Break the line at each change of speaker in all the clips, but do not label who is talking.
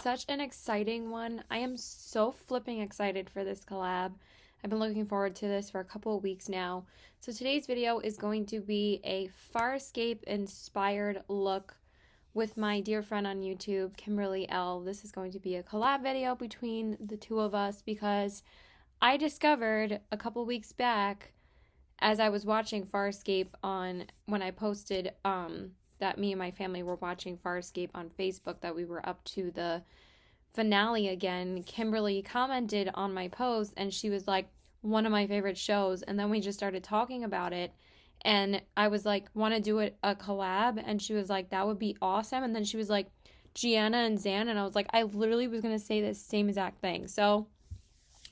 such an exciting one. I am so flipping excited for this collab. I've been looking forward to this for a couple of weeks now. So today's video is going to be a Farscape inspired look with my dear friend on YouTube, Kimberley Elle. This is going to be a collab video between the two of us because I discovered a couple weeks back as I was watching Farscape when I posted that me and my family were watching Farscape on Facebook, that we were up to the finale again. Kimberly commented on my post and she was like, one of my favorite shows. And then we just started talking about it. And I was like, want to do a collab? And she was like, that would be awesome. And then she was like, Gianna and Zhaan. And I was like, I literally was going to say the same exact thing. So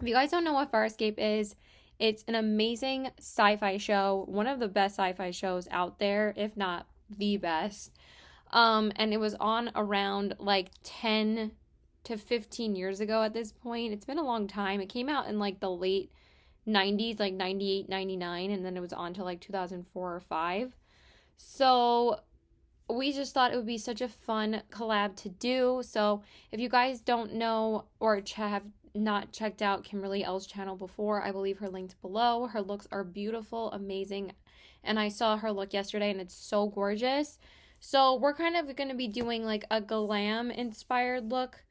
if you guys don't know what Farscape is, it's an amazing sci-fi show. One of the best sci-fi shows out there, if not the best. And it was on around like 10 to 15 years ago at this point. It's been a long time. It came out in like the late 90s, like 98, 99, and then it was on to like 2004 or 5. So we just thought it would be such a fun collab to do. So if you guys don't know or have not checked out Kimberley Elle's channel before, I believe her linked below. Her looks are beautiful, amazing, and I saw her look yesterday and it's so gorgeous. So we're kind of going to be doing like a glam inspired look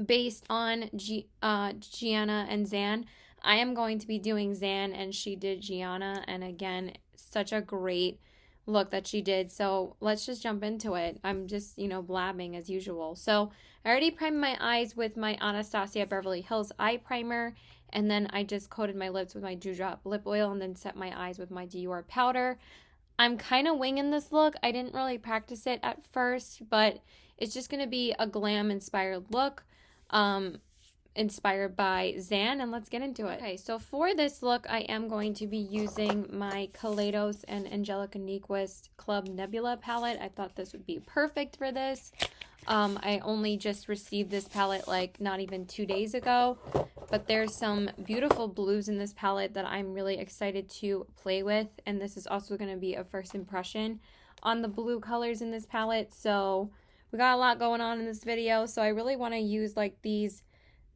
based on Gianna and Zhaan. I am going to be doing Zhaan and she did Gianna, and again, such a great look that she did. So let's just jump into it. I'm just, blabbing as usual. So I already primed my eyes with my Anastasia Beverly Hills eye primer, and then I just coated my lips with my Dewdrop lip oil and then set my eyes with my Dior powder. I'm kind of winging this look. I didn't really practice it at first, but it's just going to be a glam inspired look. Inspired by Zhaan, and let's get into it. Okay, so for this look, I am going to be using my Kaleidos and Angelica Nyquist Club Nebula palette. I thought this would be perfect for this. I only just received this palette like not even 2 days ago, but there's some beautiful blues in this palette that I'm really excited to play with, and this is also going to be a first impression on the blue colors in this palette. So we got a lot going on in this video, so I really want to use like these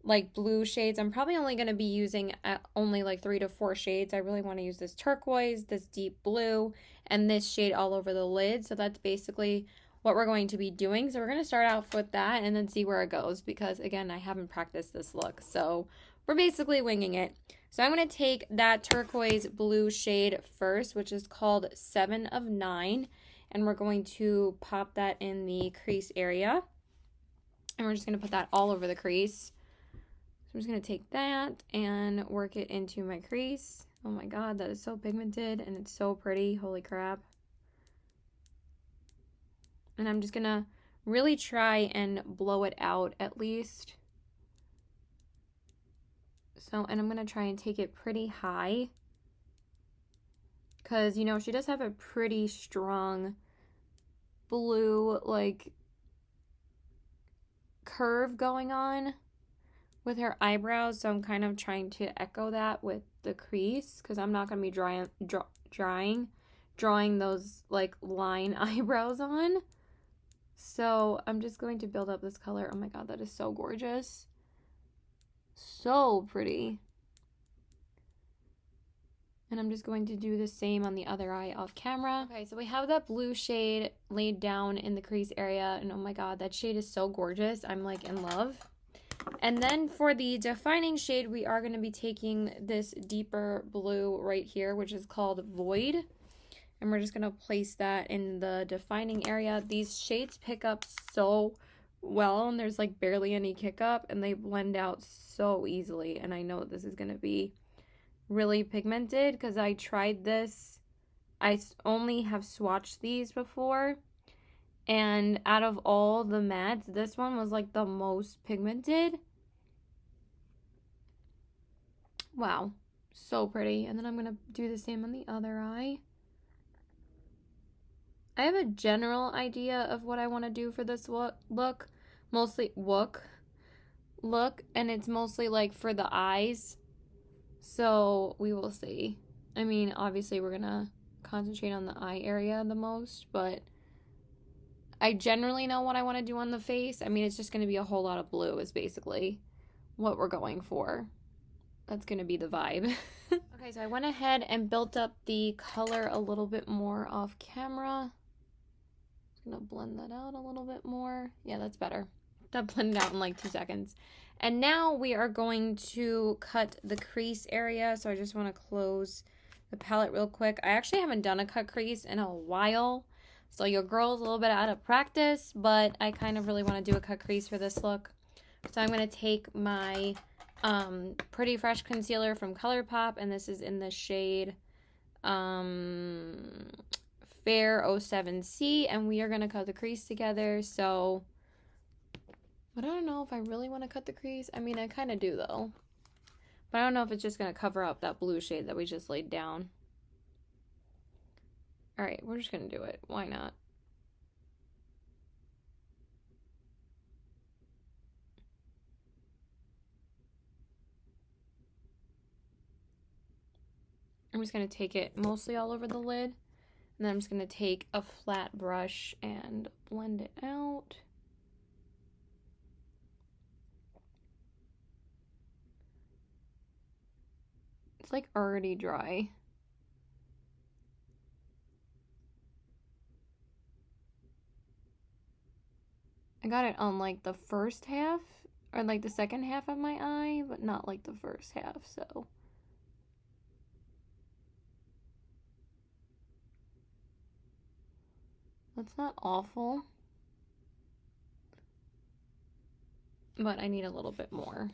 like blue shades. I'm probably only going to be using only like 3 to 4 shades. I really want to use this turquoise, this deep blue, and this shade all over the lid. So that's basically what we're going to be doing. So we're going to start off with that and then see where it goes, because again, I haven't practiced this look. So we're basically winging it. So I'm going to take that turquoise blue shade first, which is called 7 of 9. And we're going to pop that in the crease area. And we're just going to put that all over the crease. I'm just going to take that and work it into my crease. Oh my god, that is so pigmented and it's so pretty. Holy crap. And I'm just going to really try and blow it out at least. So, and I'm going to try and take it pretty high. Because, she does have a pretty strong blue, like, curve going on with her eyebrows, so I'm kind of trying to echo that with the crease, because I'm not going to be drawing those like line eyebrows on. So I'm just going to build up this color. Oh my god, that is so gorgeous. So pretty. And I'm just going to do the same on the other eye off camera. Okay, so we have that blue shade laid down in the crease area, and oh my god, that shade is so gorgeous. I'm like in love. And then for the defining shade, we are going to be taking this deeper blue right here, which is called Void. And we're just going to place that in the defining area. These shades pick up so well, and there's like barely any kick up, and they blend out so easily. And I know this is going to be really pigmented because I tried this. I only have swatched these before. And out of all the mattes, this one was like the most pigmented. Wow, so pretty. And then I'm going to do the same on the other eye. I have a general idea of what I want to do for this look. Mostly look, and it's mostly like for the eyes. So we will see. I mean, obviously we're going to concentrate on the eye area the most, but I generally know what I want to do on the face. I mean, it's just going to be a whole lot of blue is basically what we're going for. That's going to be the vibe. Okay, so I went ahead and built up the color a little bit more off camera. I'm going to blend that out a little bit more. Yeah, that's better. That blended out in like 2 seconds. And now we are going to cut the crease area. So I just want to close the palette real quick. I actually haven't done a cut crease in a while. So your girl's a little bit out of practice, but I kind of really want to do a cut crease for this look. So I'm going to take my Pretty Fresh concealer from ColourPop, and this is in the shade Fair 07C, and we are going to cut the crease together. So, but I don't know if I really want to cut the crease. I mean, I kind of do though, but I don't know if it's just going to cover up that blue shade that we just laid down. All right, we're just going to do it. Why not? I'm just going to take it mostly all over the lid. And then I'm just going to take a flat brush and blend it out. It's like already dry. I got it on like the first half, or like the second half of my eye, but not like the first half, so. That's not awful. But I need a little bit more.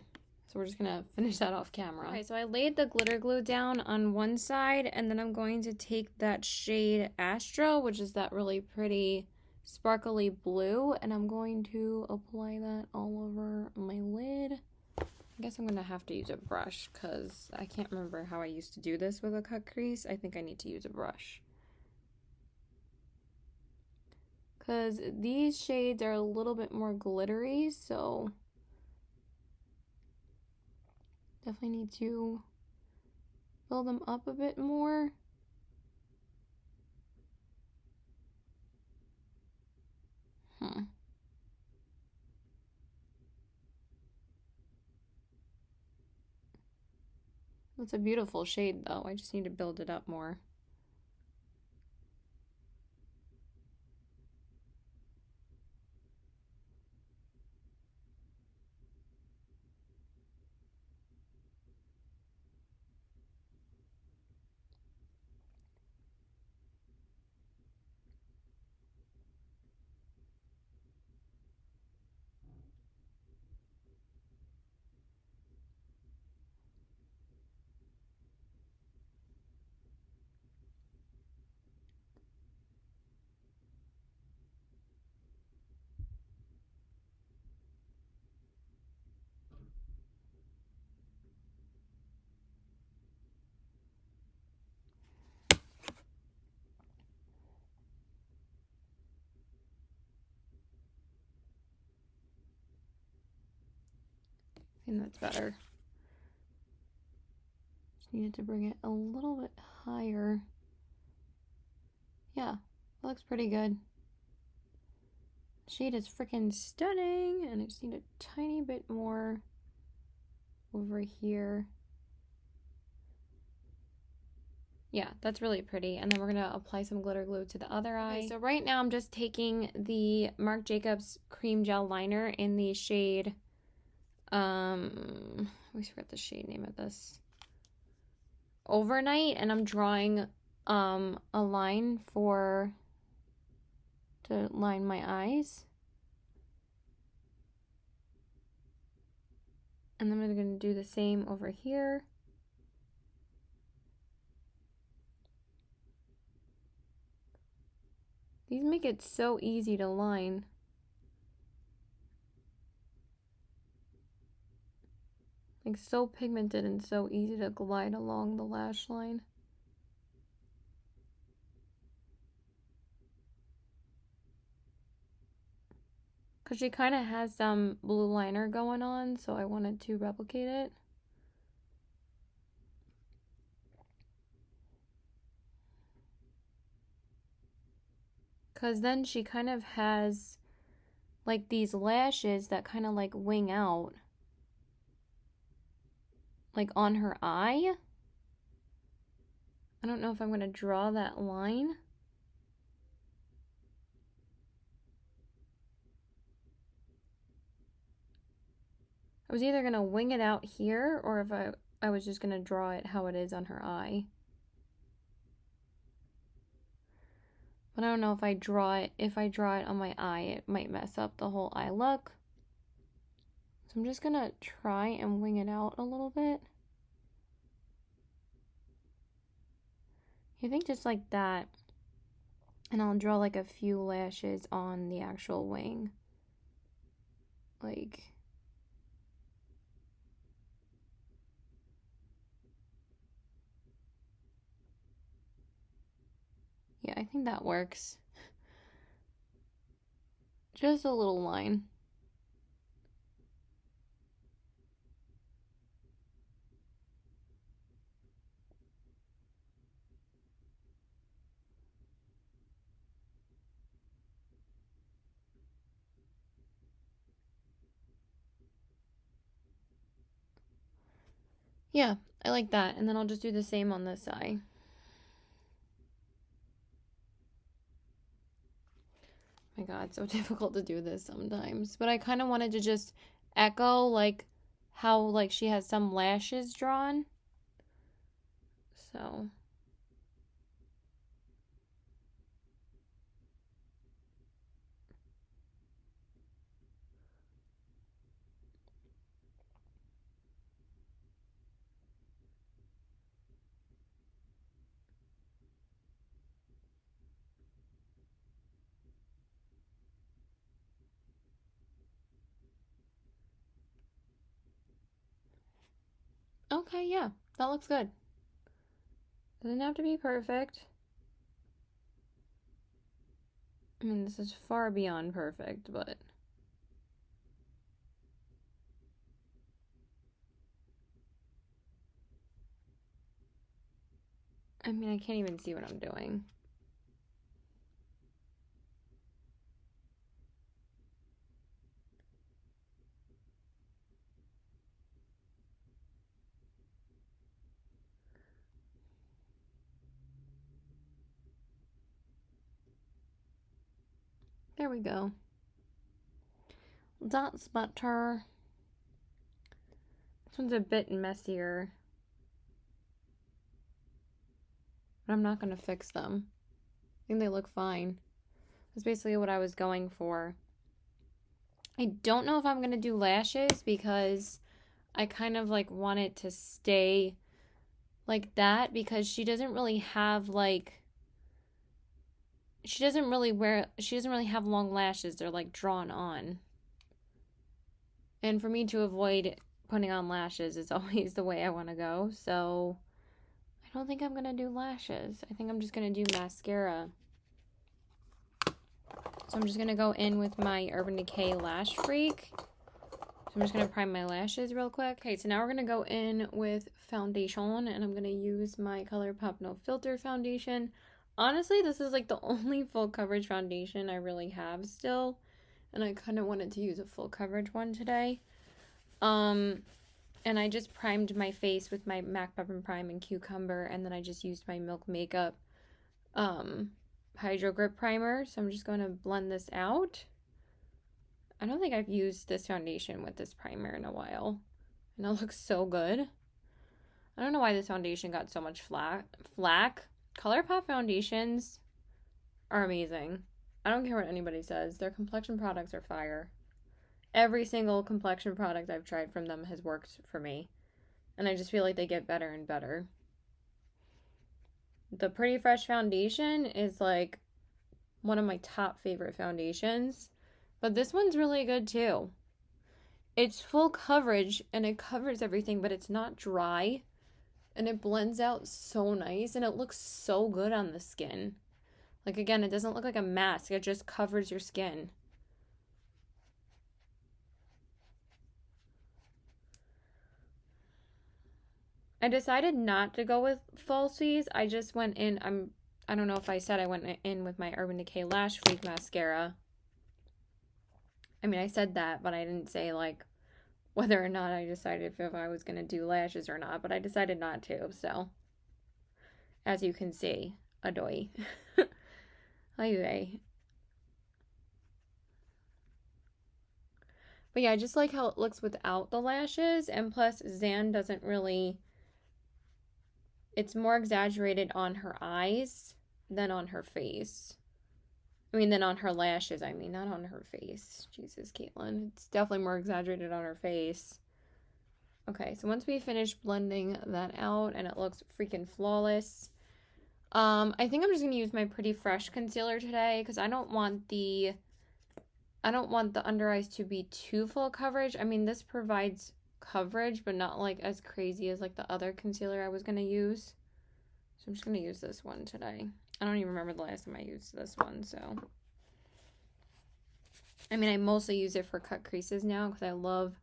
So we're just gonna finish that off camera. Okay, so I laid the glitter glue down on one side, and then I'm going to take that shade Astro, which is that really pretty sparkly blue, and I'm going to apply that all over my lid. I guess I'm gonna have to use a brush because I can't remember how I used to do this with a cut crease. I think I need to use a brush. Because these shades are a little bit more glittery, so definitely need to build them up a bit more. It's a beautiful shade though. I just need to build it up more. I think that's better. Just needed to bring it a little bit higher. Yeah, that looks pretty good. The shade is freaking stunning, and I just need a tiny bit more over here. Yeah, that's really pretty. And then we're gonna apply some glitter glue to the other eye. Okay, so right now I'm just taking the Marc Jacobs cream gel liner in the shade, I always forget the shade name of this, Overnight, and I'm drawing a line to line my eyes. And then I'm gonna do the same over here. These make it so easy to line. Like so pigmented and so easy to glide along the lash line. Because she kind of has some blue liner going on, so I wanted to replicate it. Because then she kind of has like these lashes that kind of like wing out. Like on her eye. I don't know if I'm going to draw that line. I was either going to wing it out here or if I was just going to draw it how it is on her eye. But I don't know if I draw it on my eye, it might mess up the whole eye look. So I'm just going to try and wing it out a little bit. I think just like that. And I'll draw like a few lashes on the actual wing. Like, yeah, I think that works. Just a little line. Yeah, I like that. And then I'll just do the same on this eye. My God, so difficult to do this sometimes. But I kind of wanted to just echo like how like she has some lashes drawn. So okay, yeah, that looks good. Doesn't have to be perfect. I mean, this is far beyond perfect, but I mean, I can't even see what I'm doing. There we go. That's better. This one's a bit messier. But I'm not going to fix them. I think they look fine. That's basically what I was going for. I don't know if I'm going to do lashes because I kind of like want it to stay like that because she doesn't really have like she doesn't really have long lashes. They're like drawn on. And for me to avoid putting on lashes is always the way I want to go. So I don't think I'm going to do lashes. I think I'm just going to do mascara. So I'm just going to go in with my Urban Decay Lash Freak. So I'm just going to prime my lashes real quick. Okay, so now we're going to go in with foundation, and I'm going to use my ColourPop No Filter foundation. Honestly, this is like the only full coverage foundation I really have still, and I kind of wanted to use a full coverage one today. And I just primed my face with my MAC Pepper Prime and Cucumber, and then I just used my Milk Makeup Hydro Grip Primer. So I'm just going to blend this out. I don't think I've used this foundation with this primer in a while. And it looks so good. I don't know why this foundation got so much flack. ColourPop foundations are amazing. I don't care what anybody says. Their complexion products are fire. Every single complexion product I've tried from them has worked for me. And I just feel like they get better and better. The Pretty Fresh foundation is like one of my top favorite foundations. But this one's really good too. It's full coverage and it covers everything, but it's not dry. And it blends out so nice and it looks so good on the skin. Like, again, it doesn't look like a mask. It just covers your skin. I decided not to go with falsies. I just went in. I don't know if I said I went in with my Urban Decay Lash Freak mascara. I mean, I said that, but I didn't say, like, whether or not I decided if I was going to do lashes or not. But I decided not to, so. As you can see, adoy. Anyway. But yeah, I just like how it looks without the lashes. And plus, Zhaan doesn't really... It's more exaggerated on her eyes than on her face. I mean, than on her lashes. I mean, not on her face. Jesus, Caitlin. It's definitely more exaggerated on her face. Okay, so once we finish blending that out and it looks freaking flawless, I think I'm just going to use my Pretty Fresh concealer today because I don't want the under eyes to be too full coverage. I mean, this provides coverage, but not like as crazy as like the other concealer I was going to use. So I'm just going to use this one today. I don't even remember the last time I used this one, so. I mean, I mostly use it for cut creases now because I love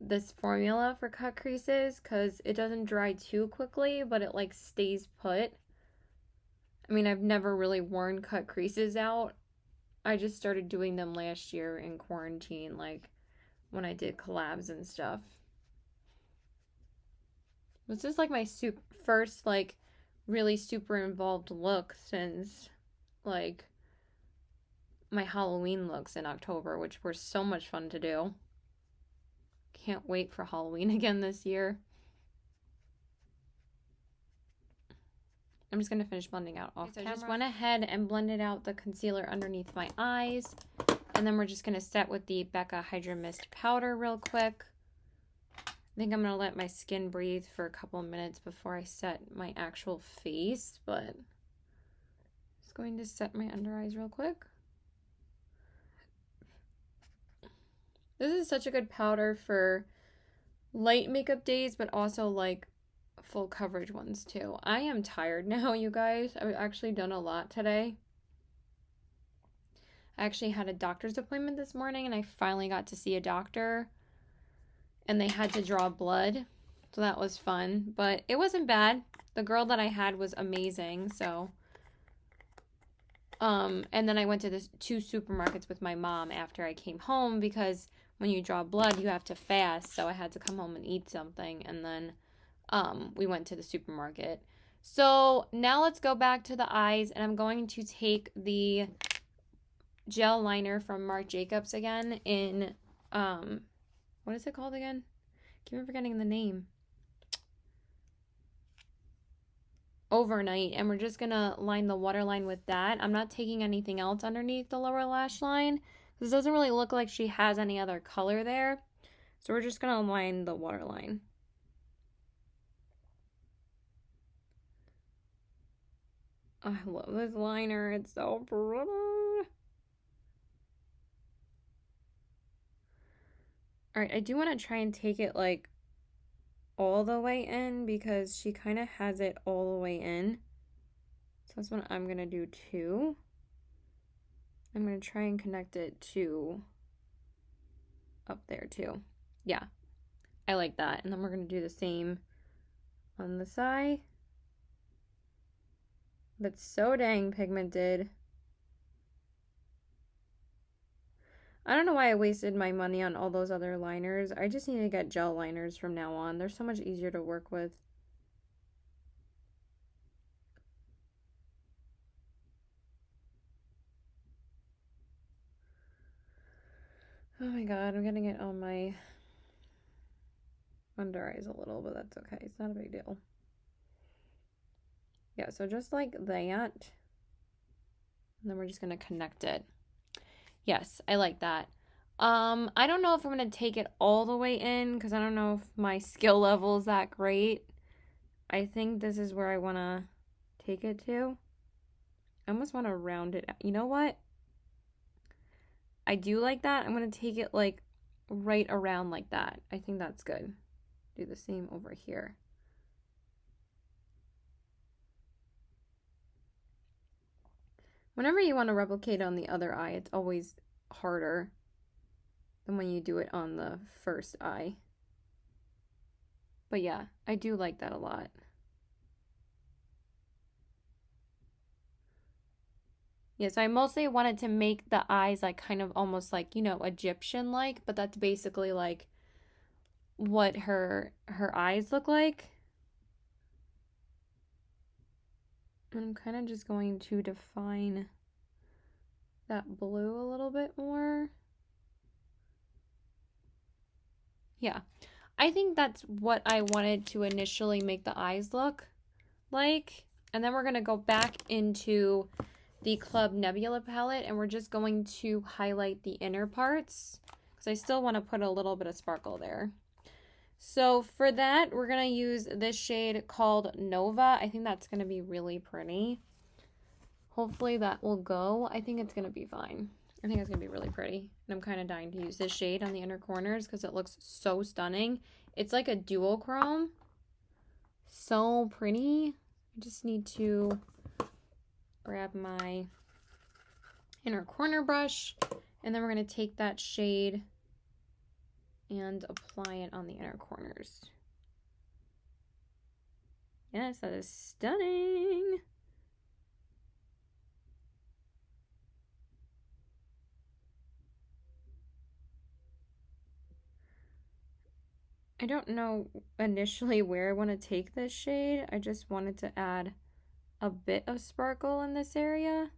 this formula for cut creases because it doesn't dry too quickly, but it like stays put. I mean, I've never really worn cut creases out. I just started doing them last year in quarantine, like when I did collabs and stuff. This is like my first like really super involved look since like my Halloween looks in October, which were so much fun to do. Can't wait for Halloween again this year. I'm just going to finish blending out off camera. So I just went ahead and blended out the concealer underneath my eyes. And then we're just going to set with the Becca Hydra Mist Powder real quick. I think I'm going to let my skin breathe for a couple of minutes before I set my actual face. But just going to set my under eyes real quick. This is such a good powder for light makeup days, but also like full coverage ones too. I am tired now, you guys. I've actually done a lot today. I actually had a doctor's appointment this morning and I finally got to see a doctor and they had to draw blood. So that was fun, but it wasn't bad. The girl that I had was amazing, so. And then I went to the 2 supermarkets with my mom after I came home because when you draw blood, you have to fast. So I had to come home and eat something and then we went to the supermarket. So now let's go back to the eyes and I'm going to take the gel liner from Marc Jacobs again in, what is it called again? I keep forgetting the name. Overnight, and we're just gonna line the waterline with that. I'm not taking anything else underneath the lower lash line. This doesn't really look like she has any other color there. So we're just gonna line the waterline. I love this liner. It's so pretty. Alright, I do want to try and take it like all the way in because she kind of has it all the way in. So that's what I'm going to do too. I'm going to try and connect it to up there too. Yeah, I like that. And then we're going to do the same on the side. That's so dang pigmented. I don't know why I wasted my money on all those other liners. I just need to get gel liners from now on. They're so much easier to work with. Oh my god, I'm getting it on my under eyes a little, but that's okay. It's not a big deal. Yeah, so just like that. And then we're just going to connect it. Yes, I like that. I don't know if I'm going to take it all the way in because I don't know if my skill level is that great. I think this is where I want to take it to. I almost want to round it out. You know what? I do like that. I'm going to take it like right around like that. I think that's good. Do the same over here. Whenever you want to replicate on the other eye, it's always harder than when you do it on the first eye. But yeah, I do like that a lot. Yeah, so I mostly wanted to make the eyes like kind of almost like, you know, Egyptian-like, but that's basically like what her eyes look like. And I'm kind of just going to define that blue a little bit more. Yeah, I think that's what I wanted to initially make the eyes look like. And then we're going to go back into the Club Nebula palette and we're just going to highlight the inner parts because I still want to put a little bit of sparkle there. So for that, we're going to use this shade called Nova. I think that's going to be really pretty. Hopefully that will go. I think it's going to be fine. I think it's going to be really pretty. And I'm kind of dying to use this shade on the inner corners because it looks so stunning. It's like a duochrome. So pretty. I just need to grab my inner corner brush. And then we're going to take that shade and apply it on the inner corners. Yes, that is stunning. I don't know initially where I want to take this shade. I just wanted to add a bit of sparkle in this area.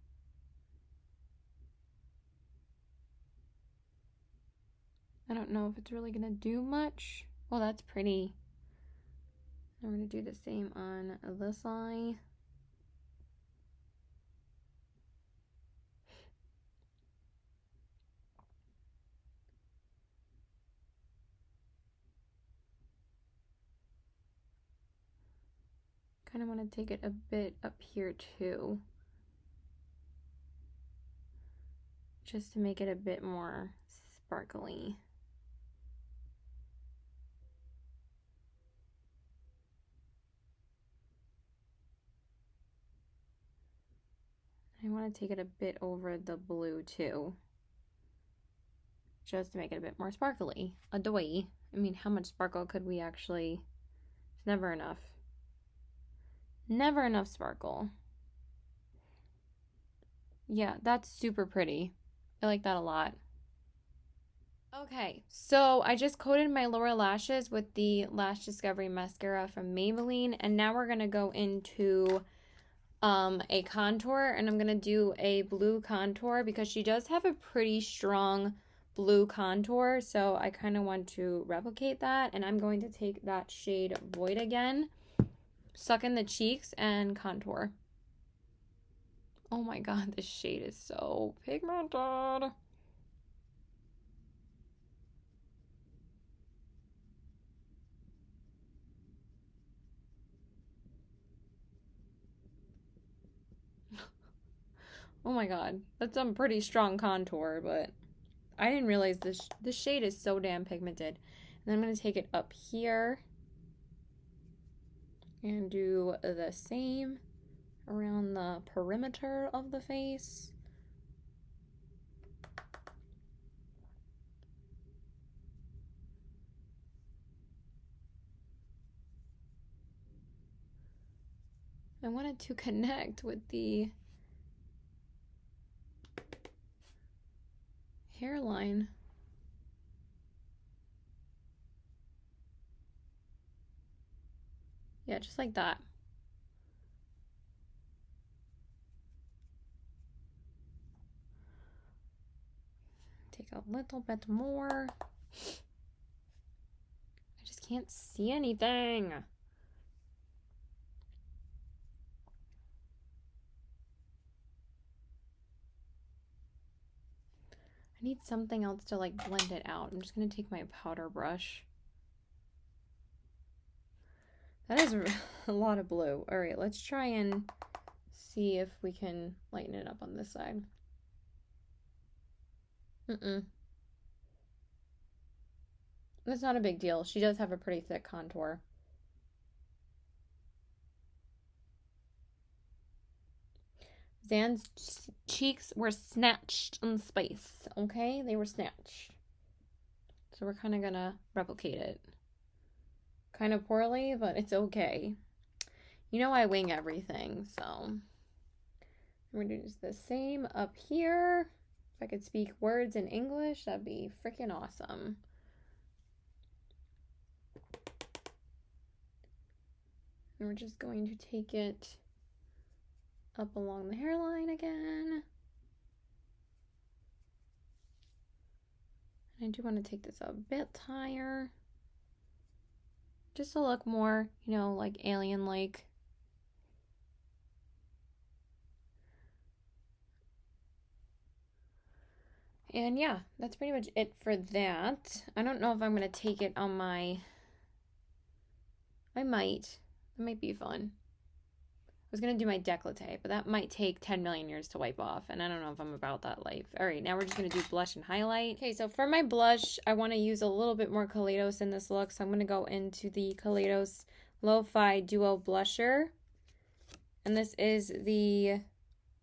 I don't know if it's really going to do much. Well, that's pretty. I'm going to do the same on this eye. Kind of want to take it a bit up here too. Just to make it a bit more sparkly. I want to take it a bit over the blue too. Just to make it a bit more sparkly. Adoy. I mean, how much sparkle could we actually... It's never enough. Never enough sparkle. Yeah, that's super pretty. I like that a lot. Okay, so I just coated my lower lashes with the Lash Discovery Mascara from Maybelline, and now we're going to go into a contour, and I'm going to do a blue contour because she does have a pretty strong blue contour, so I kind of want to replicate that, and I'm going to take that shade Void again, suck in the cheeks, and contour. Oh my god, this shade is so pigmented. Oh my god, that's some pretty strong contour, but I didn't realize this shade is so damn pigmented. And then I'm going to take it up here and do the same around the perimeter of the face. I wanted to connect with the hairline. Yeah, just like that. Take a little bit more. I just can't see anything. I need something else to like blend it out. I'm just going to take my powder brush. That is a lot of blue. All right, let's try and see if we can lighten it up on this side. That's not a big deal. She does have a pretty thick contour. Zhaan's cheeks were snatched in space, okay? They were snatched. So we're kind of gonna replicate it. Kind of poorly, but it's okay. You know I wing everything, so I'm going to do the same up here. If I could speak words in English, that'd be freaking awesome. And we're just going to take it up along the hairline again. I do want to take this a bit higher, just to look more, you know, like alien-like. And yeah, that's pretty much it for that. I don't know if I'm going to take it on my... I might. That might be fun. I was going to do my décolleté, but that might take 10 million years to wipe off, and I don't know if I'm about that life. All right, now we're just going to do blush and highlight. Okay, so for my blush, I want to use a little bit more Kaleidos in this look, so I'm going to go into the Kaleidos Lo-Fi Duo Blusher. And this is the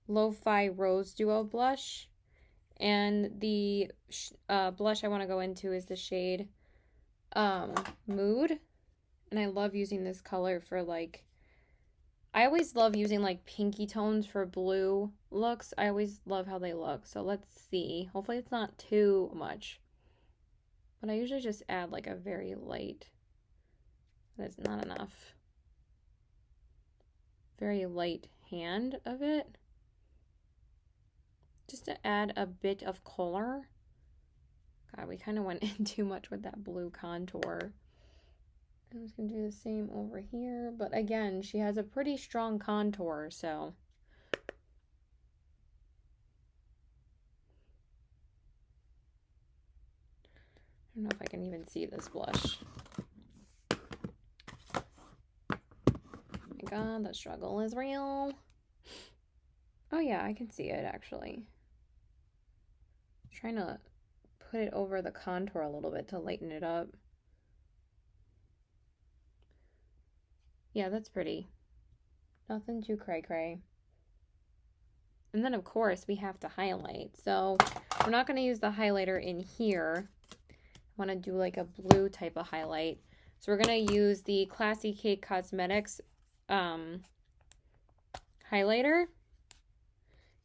Lo-Fi Rose Duo Blush. And the blush I want to go into is the shade Mood. And I love using this color for like... I always love using like pinky tones for blue looks. I always love how they look. So let's see. Hopefully it's not too much. But I usually just add like a very light. That's not enough. Very light hand of it. Just to add a bit of color. God, we kind of went in too much with that blue contour. I'm just going to do the same over here. But again, she has a pretty strong contour, so. I don't know if I can even see this blush. Oh my God, the struggle is real. Oh yeah, I can see it actually. I'm trying to put it over the contour a little bit to lighten it up. Yeah, that's pretty. Nothing too cray-cray. And then, of course, we have to highlight. So we're not going to use the highlighter in here. I want to do like a blue type of highlight. So we're going to use the Classy Cake Cosmetics highlighter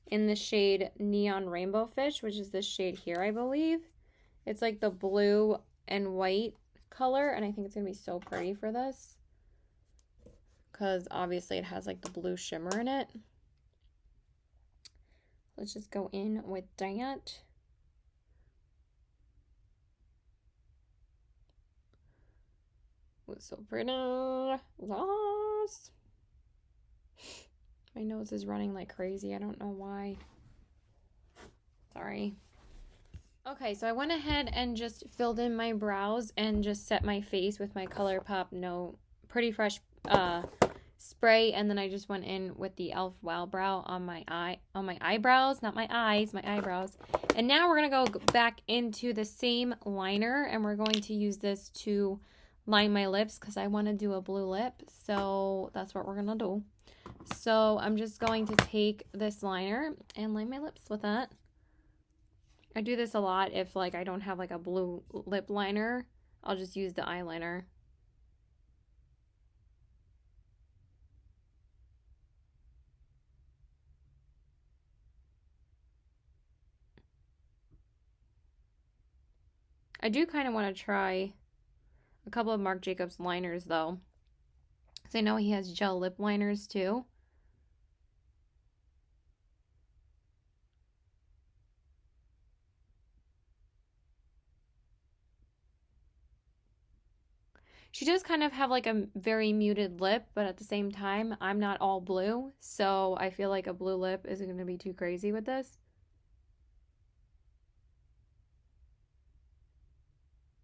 in the shade Neon Rainbow Fish, which is this shade here, I believe. It's like the blue and white color, and I think it's going to be so pretty for this. Because obviously it has like the blue shimmer in it. Let's just go in with that. It's so pretty. Lost. My nose is running like crazy. I don't know why. Sorry. Okay, so I went ahead and just filled in my brows and just set my face with my ColourPop Pretty Fresh spray, and then I just went in with the e.l.f. Wow Brow on my eyebrows, not my eyes, my eyebrows. And now we're gonna go back into the same liner, and we're going to use this to line my lips because I want to do a blue lip. So that's what we're gonna do. So I'm just going to take this liner and line my lips with it. I do this a lot if like I don't have like a blue lip liner. I'll just use the eyeliner. I do kind of want to try a couple of Marc Jacobs liners though, because I know he has gel lip liners too. She does kind of have like a very muted lip, but at the same time, I'm not all blue, so I feel like a blue lip isn't going to be too crazy with this.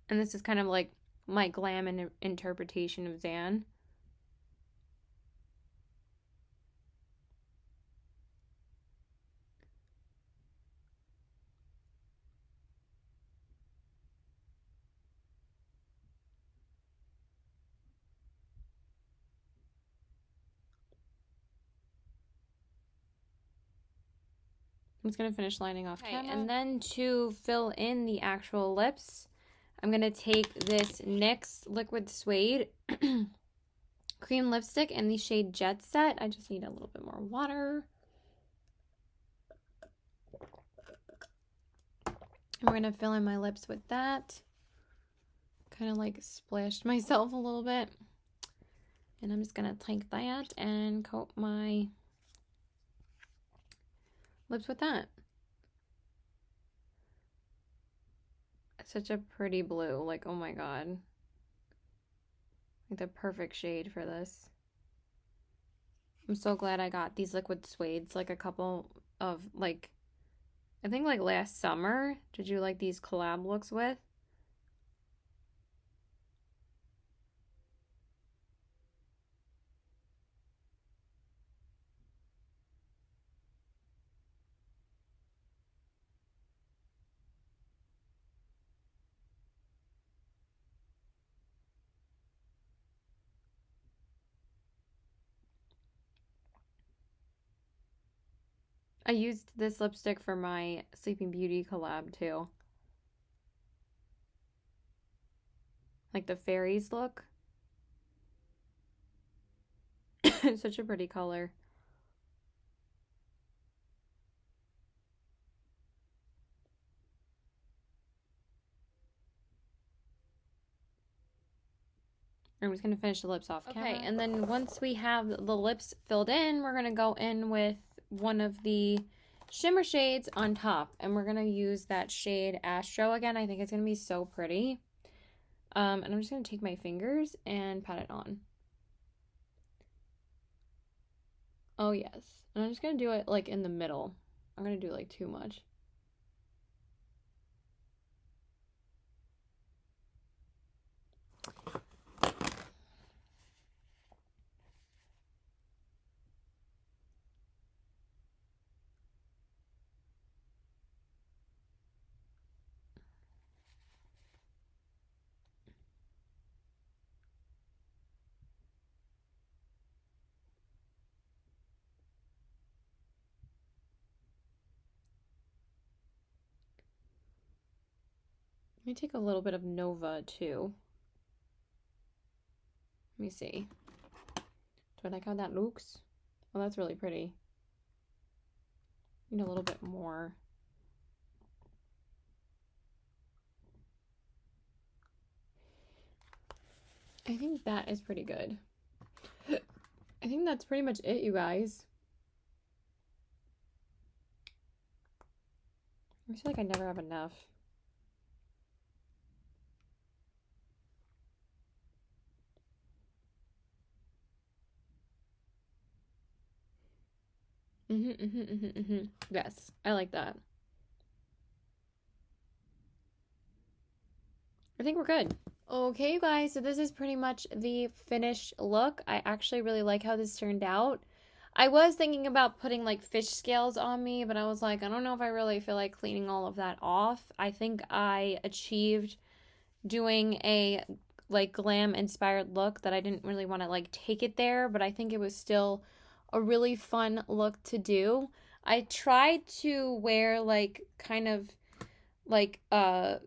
And this is kind of like my glam interpretation of Zhaan. I'm just going to finish lining off camera. And then to fill in the actual lips, I'm going to take this NYX Liquid Suede cream lipstick in the shade Jet Set. I just need a little bit more water. And we're going to fill in my lips with that. Kind of like splashed myself a little bit. And I'm just going to take that and coat my lips with that. Such a pretty blue. Like, oh my god. Like the perfect shade for this. I'm so glad I got these liquid suedes like a couple of, like, I think like last summer. Did you like these collab looks with? I used this lipstick for my Sleeping Beauty collab too. Like the fairies look. It's such a pretty color. I'm just going to finish the lips off camera. Okay, and then once we have the lips filled in, we're going to go in with one of the shimmer shades on top. And we're going to use that shade Astro again. I think it's going to be so pretty. And I'm just going to take my fingers and pat it on. Oh, yes. And I'm just going to do it like in the middle. I'm going to do like too much. Let me take a little bit of Nova too. Let me see. Do I like how that looks? Oh, that's really pretty. Need a little bit more. I think that is pretty good. I think that's pretty much it, you guys. I feel like I never have enough. Yes, I like that. I think we're good. Okay, you guys, so this is pretty much the finished look. I actually really like how this turned out. I was thinking about putting like fish scales on me, but I was like, I don't know if I really feel like cleaning all of that off. I think I achieved doing a like glam inspired look that I didn't really want to like take it there, but I think it was still a really fun look to do. I tried to wear like kind of like an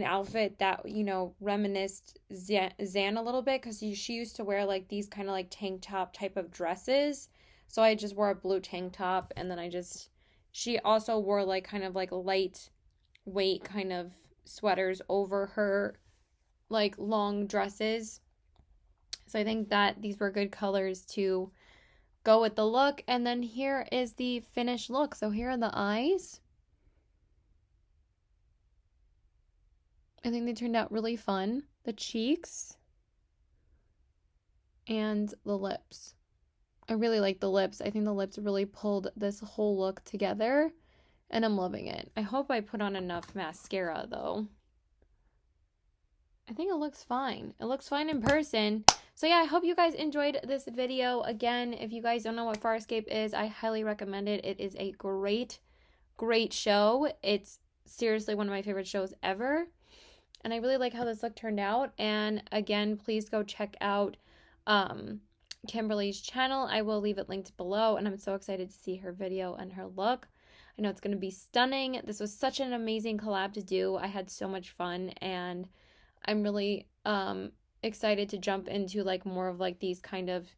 outfit that, you know, reminisced Zhaan a little bit, because she used to wear like these kind of like tank top type of dresses. So I just wore a blue tank top, and then she also wore like kind of like light weight kind of sweaters over her like long dresses. So I think that these were good colors to go with the look. And then here is the finished look. So here are the eyes. I think they turned out really fun. The cheeks and the lips. I really like the lips. I think the lips really pulled this whole look together, and I'm loving it. I hope I put on enough mascara though. I think it looks fine. It looks fine in person. So yeah, I hope you guys enjoyed this video. Again, if you guys don't know what Farscape is, I highly recommend it. It is a great, great show. It's seriously one of my favorite shows ever. And I really like how this look turned out. And again, please go check out Kimberly's channel. I will leave it linked below. And I'm so excited to see her video and her look. I know it's going to be stunning. This was such an amazing collab to do. I had so much fun. And I'm really excited to jump into like more of like these kind of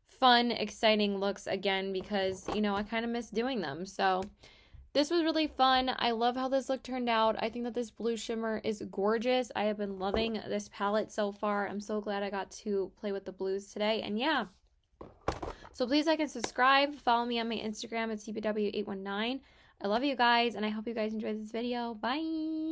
fun, exciting looks again, because, you know, I kind of miss doing them. So this was really fun. I love how this look turned out. I think that this blue shimmer is gorgeous. I have been loving this palette so far. I'm so glad I got to play with the blues today. And yeah, so please like and subscribe. Follow me on my Instagram at cpw819. I love you guys, and I hope you guys enjoyed this video. Bye!